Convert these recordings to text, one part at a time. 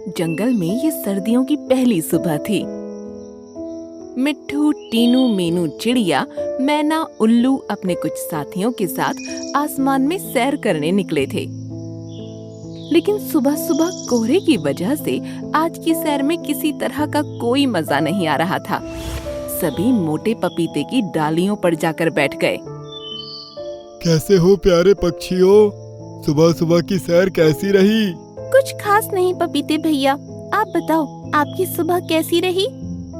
जंगल में ये सर्दियों की पहली सुबह थी। मिट्ठू, टीनू, मीनू चिड़िया, मैना, उल्लू अपने कुछ साथियों के साथ आसमान में सैर करने निकले थे। लेकिन सुबह सुबह कोहरे की वजह से आज की सैर में किसी तरह का कोई मजा नहीं आ रहा था। सभी मोटे पपीते की डालियों पर जाकर बैठ गए। कैसे हो प्यारे पक्षियों? सुबह सुबह की सैर कैसी रही? कुछ खास नहीं पपीते भैया, आप बताओ आपकी सुबह कैसी रही?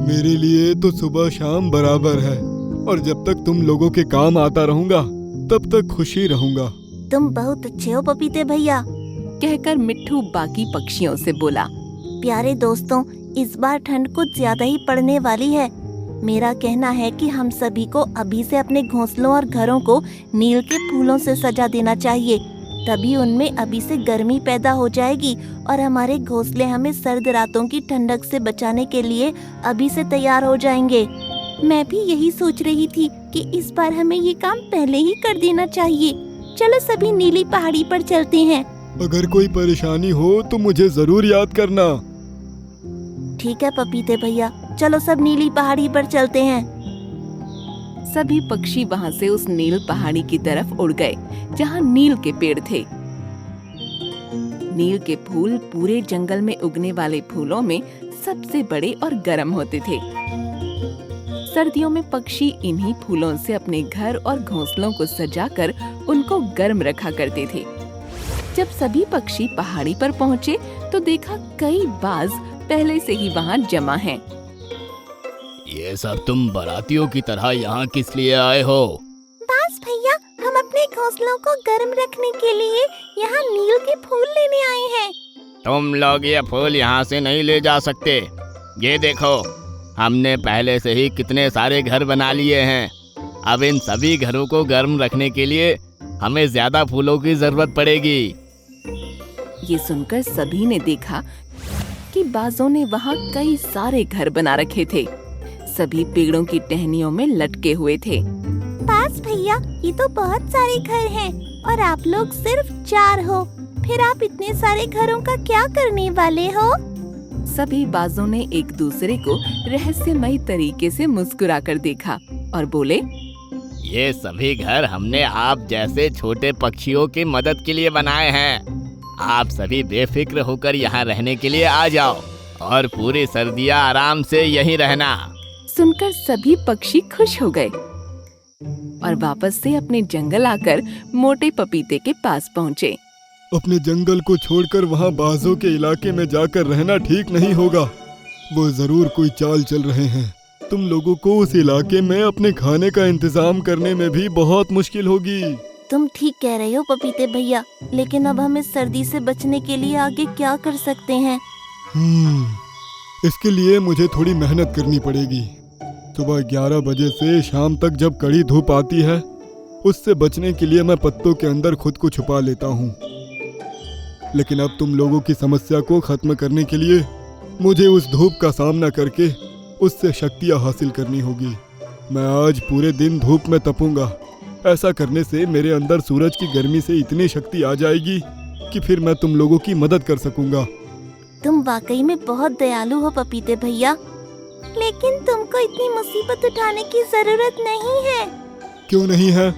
मेरे लिए तो सुबह शाम बराबर है, और जब तक तुम लोगों के काम आता रहूंगा तब तक खुशी रहूंगा। तुम बहुत अच्छे हो पपीते भैया, कहकर मिट्ठू बाकी पक्षियों से बोला। प्यारे दोस्तों, इस बार ठंड कुछ ज्यादा ही पड़ने वाली है। मेरा कहना है कि हम सभी को अभी से अपने घोंसलों और घरों को नील के फूलों से सजा देना चाहिए, तभी उनमें अभी से गर्मी पैदा हो जाएगी और हमारे घोंसले हमें सर्द रातों की ठंडक से बचाने के लिए अभी से तैयार हो जाएंगे। मैं भी यही सोच रही थी कि इस बार हमें ये काम पहले ही कर देना चाहिए। चलो सभी नीली पहाड़ी पर चलते हैं। अगर कोई परेशानी हो तो मुझे जरूर याद करना। ठीक है पपीते भैया, चलो सब नीली पहाड़ी पर चलते हैं। सभी पक्षी वहां से उस नील पहाड़ी की तरफ उड़ गए जहां नील के पेड़ थे। नील के फूल पूरे जंगल में उगने वाले फूलों में सबसे बड़े और गर्म होते थे। सर्दियों में पक्षी इन्हीं फूलों से अपने घर और घोंसलों को सजाकर उनको गर्म रखा करते थे। जब सभी पक्षी पहाड़ी पर पहुँचे तो देखा कई बाज पहले से ही वहाँ जमा हैं। ये सब तुम बारातियों की तरह यहाँ किस लिए आए हो? बस भैया, हम अपने घोंसलों को गर्म रखने के लिए यहाँ नील के फूल लेने आए हैं। तुम लोग ये फूल यहाँ से नहीं ले जा सकते। ये देखो, हमने पहले से ही कितने सारे घर बना लिए हैं। अब इन सभी घरों को गर्म रखने के लिए हमें ज्यादा फूलों की जरूरत पड़ेगी। ये सुनकर सभी ने देखा कि बाजों ने वहाँ कई सारे घर बना रखे थे। सभी पेड़ों की टहनियों में लटके हुए थे। बस भैया, ये तो बहुत सारे घर हैं और आप लोग सिर्फ 4 हो। फिर आप इतने सारे घरों का क्या करने वाले हो? सभी बाजों ने एक दूसरे को रहस्यमयी तरीके से मुस्कुराकर देखा और बोले, ये सभी घर हमने आप जैसे छोटे पक्षियों की मदद के लिए बनाए हैं। आप सभी बेफिक्र होकर यहाँ रहने के लिए आ जाओ और पूरी सर्दियाँ आराम से यहीं रहना। सुनकर सभी पक्षी खुश हो गए और वापस से अपने जंगल आकर मोटे पपीते के पास पहुँचे। अपने जंगल को छोड़कर वहाँ बाजों के इलाके में जाकर रहना ठीक नहीं होगा। वो जरूर कोई चाल चल रहे हैं। तुम लोगों को उस इलाके में अपने खाने का इंतजाम करने में भी बहुत मुश्किल होगी। तुम ठीक कह रहे हो पपीते भैया, लेकिन अब हम इस सर्दी से बचने के लिए आगे क्या कर सकते हैं? इसके लिए मुझे थोड़ी मेहनत करनी पड़ेगी। सुबह 11 बजे से शाम तक जब कड़ी धूप आती है, उससे बचने के लिए मैं पत्तों के अंदर खुद को छुपा लेता हूँ। लेकिन अब तुम लोगों की समस्या को खत्म करने के लिए मुझे उस धूप का सामना करके उससे शक्तियाँ हासिल करनी होगी। मैं आज पूरे दिन धूप में तपूंगा। ऐसा करने से मेरे अंदर सूरज की गर्मी से इतनी शक्ति आ जाएगी कि फिर मैं तुम लोगों की मदद कर सकूंगा। तुम वाकई में बहुत दयालु हो पपीते भैया, लेकिन तुमको इतनी मुसीबत उठाने की जरूरत नहीं है। क्यों नहीं है?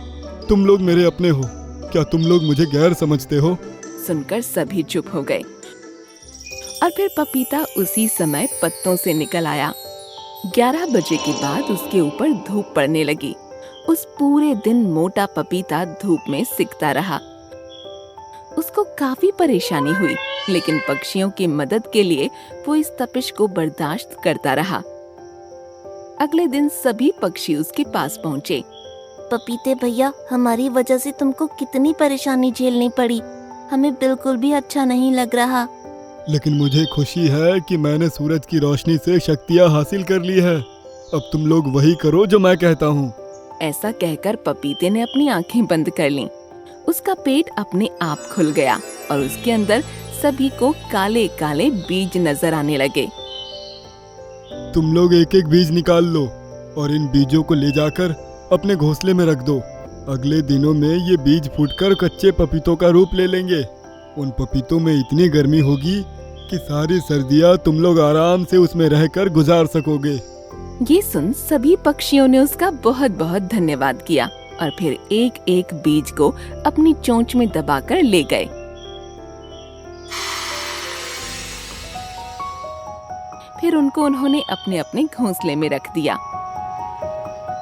तुम लोग मेरे अपने हो। क्या तुम लोग मुझे गैर समझते हो? सुनकर सभी चुप हो गए और फिर पपीता उसी समय पत्तों से निकल आया। 11 बजे के बाद उसके ऊपर धूप पड़ने लगी। उस पूरे दिन मोटा पपीता धूप में सिकता रहा। उसको काफी परेशानी हुई, लेकिन पक्षियों की मदद के लिए वो इस तपिश को बर्दाश्त करता रहा। अगले दिन सभी पक्षी उसके पास पहुँचे। पपीते भैया, हमारी वजह से तुमको कितनी परेशानी झेलनी पड़ी। हमें बिल्कुल भी अच्छा नहीं लग रहा। लेकिन मुझे खुशी है कि मैंने सूरज की रोशनी से शक्तियाँ हासिल कर ली है। अब तुम लोग वही करो जो मैं कहता हूँ। ऐसा कहकर पपीते ने अपनी आंखें बंद कर लीं। उसका पेट अपने आप खुल गया और उसके अंदर सभी को काले काले बीज नजर आने लगे। तुम लोग एक एक बीज निकाल लो और इन बीजों को ले जाकर अपने घोंसले में रख दो। अगले दिनों में ये बीज फूटकर कच्चे पपीतों का रूप ले लेंगे। उन पपीतों में इतनी गर्मी होगी कि सारी सर्दियाँ तुम लोग आराम से उसमें रहकर गुजार सकोगे। ये सुन सभी पक्षियों ने उसका बहुत बहुत धन्यवाद किया और फिर एक एक बीज को अपनी चोंच में दबाकर ले गए। फिर उनको उन्होंने अपने अपने घोंसले में रख दिया।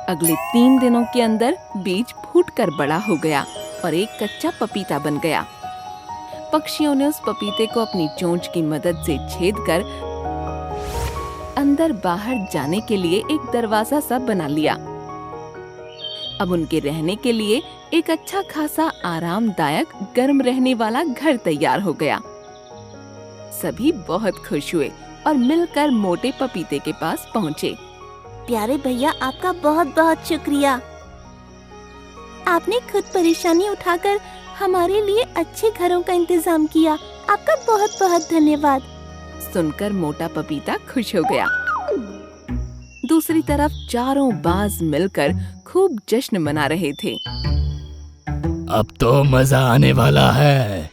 अगले 3 दिनों के अंदर बीज फूटकर बड़ा हो गया और एक कच्चा पपीता बन गया। पक्षियों ने उस पपीते को अपनी चोंच की मदद से छेद कर अंदर बाहर जाने के लिए एक दरवाजा सा बना लिया। अब उनके रहने के लिए एक अच्छा खासा आरामदायक गर्म रहने वाला घर तैयार हो गया। सभी बहुत खुश हुए और मिलकर मोटे पपीते के पास पहुँचे। प्यारे भैया, आपका बहुत बहुत शुक्रिया। आपने खुद परेशानी उठाकर हमारे लिए अच्छे घरों का इंतजाम किया। आपका बहुत बहुत धन्यवाद। सुनकर मोटा पपीता खुश हो गया। दूसरी तरफ चारों बाज मिलकर खूब जश्न मना रहे थे। अब तो मजा आने वाला है।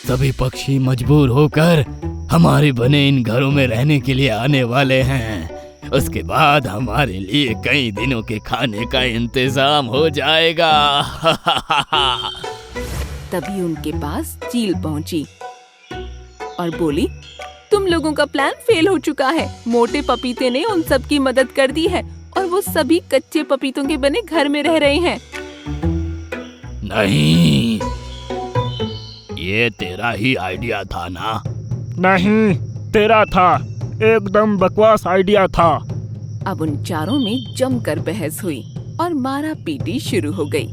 सभी पक्षी मजबूर होकर हमारे बने इन घरों में रहने के लिए आने वाले हैं। उसके बाद हमारे लिए कई दिनों के खाने का इंतजाम हो जाएगा। तभी उनके पास चील पहुंची और बोली, तुम लोगों का प्लान फेल हो चुका है। मोटे पपीते ने उन सब की मदद कर दी है और वो सभी कच्चे पपीतों के बने घर में रह रहे हैं। नहीं, ये तेरा ही आइडिया था ना? नहीं, तेरा था। एकदम बकवास आइडिया था। अब उन चारों में जमकर बहस हुई और मारा पीटी शुरू हो गई।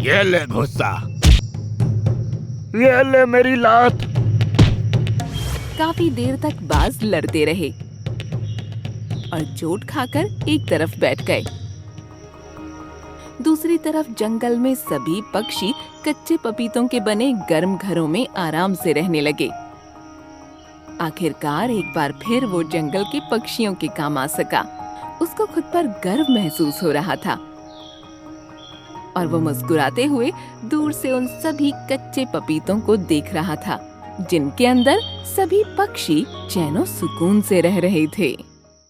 ये ले गुस्सा। ये ले मेरी लात। काफी देर तक बाज लड़ते रहे और चोट खाकर एक तरफ बैठ गए। दूसरी तरफ जंगल में सभी पक्षी कच्चे पपीतों के बने गर्म घरों में आराम से रहने लगे। आखिरकार एक बार फिर वो जंगल के पक्षियों के काम आ सका। उसको खुद पर गर्व महसूस हो रहा था और वो मुस्कुराते हुए दूर से उन सभी कच्चे पपीतों को देख रहा था, जिनके अंदर सभी पक्षी चैनो सुकून से रह रहे थे।